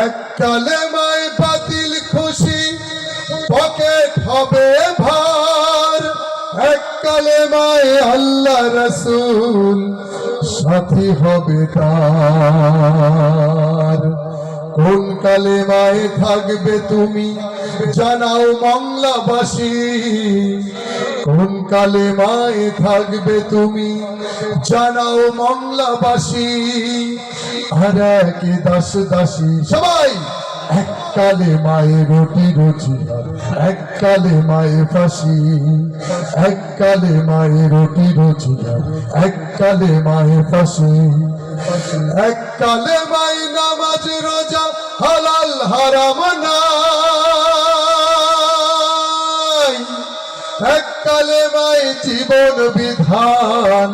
এক কালেমায় বাতিল খুশি পকেট হবে ভার, এক কালেমায় আল্লাহ রাসূল সাথী হবে তার। কোন কালেমায় থাকবে তুমি জানাও বাংলাবাসী, কোন কালেমায় থাকবে তুমি জানাও বাংলাবাসী। আর এক দাস দাসী সবাই এক কালেমায় রুটি রুজি, এক কালেমায় ফাঁসি, এক কালেমায় রুটি রুজি, এক কালেমায় ফাঁসি। এক কালেমায় নামাজ রোজা হালাল হারাম নাই, এক কালেমায় জীবন বিধান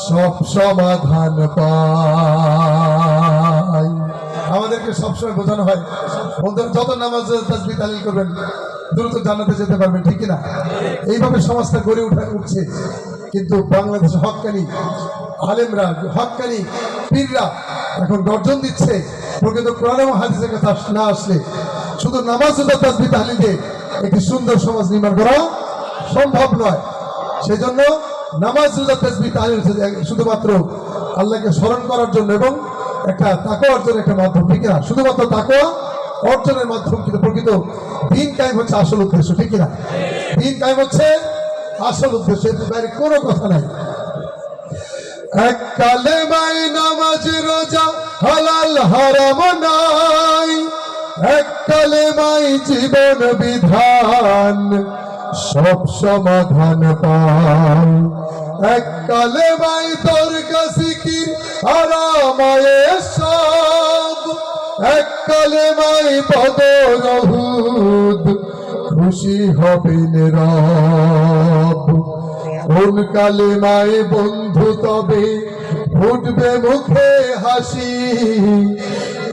সব সমাধান পায়। আমাদেরকে সবসময় বোঝানো হয় বন্ধুরা যত নামাজ তাসবিহ তাহলিল করবেন দ্রুত জান্নাতে যেতে পারবেন, ঠিক না? এইভাবে সমাজটা গড়ে উঠছে। কিন্তু বাংলাদেশে হক্কানি আলেমরা, হক্কানি পীররা এখন গর্জন দিচ্ছে প্রকৃত কোরআন এবং হাদিসের কথা না আসলে শুধু নামাজ তাসবিহ তাহলিলে একটি সুন্দর সমাজ নির্মাণ করা সম্ভব নয়। সেজন্য নামাজ তাসবিহ তাহলিল শুধুমাত্র আল্লাহকে স্মরণ করার জন্য এবং একটা তাকওয়া অর্জনের একটা মাধ্যম, ঠিক না? শুধুমাত্র তাকওয়া অর্জনের মাধ্যম, কিন্তু প্রকৃত দ্বীন কায়েম হচ্ছে আসল উদ্দেশ্য, ঠিক না? দ্বীন কায়েম হচ্ছে আসল উদ্দেশ্য, এর বাইরে কোনো কথা নাই। এক কালেমায় নামাজ রোজা হালাল হারাম নাই, এক কালেমায় জীবন বিধান সব সমাধান পায়। এক কালেমায় দরগা জিকির আরামায়ে সব, এক কালেমায় বদর উহুদ খুশি হবেন রব। কোন কালেমায় বন্ধু তবে ফুটবে মুখে হাসি,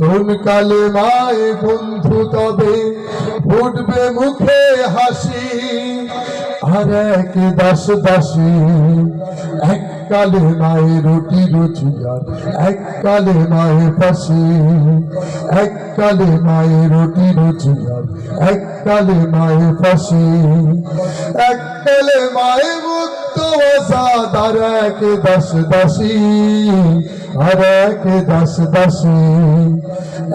কোন কালেমায় বন্ধু তবে ফুটবে মুখে হাসি। আর এক দাস দাসী এক কালেমায় রুটি রুজিয়ার, এক কালেমায় ফাঁসি, এক কালেমায় রুটি রুজিয়ার, এক কালেমায় ফাঁসি। এক কালেমায় মুক্ত আজাদ আর এক দাস দাসী, আর এক দাস দাসী।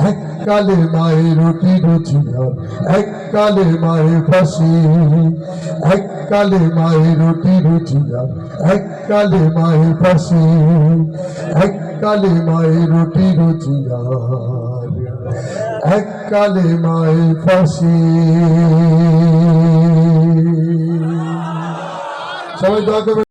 এক কালেমায় রুটি রুজিয়ার, এক কালেমায় ফাঁসি, এক কালেমায় রুটি রুজিয়ার, এক কালেমায় ফাঁসি, এক কালেমায় রুটি রুজিয়ার, এক কালেমায় ফাঁসি। সবাই দোয়া করবেন।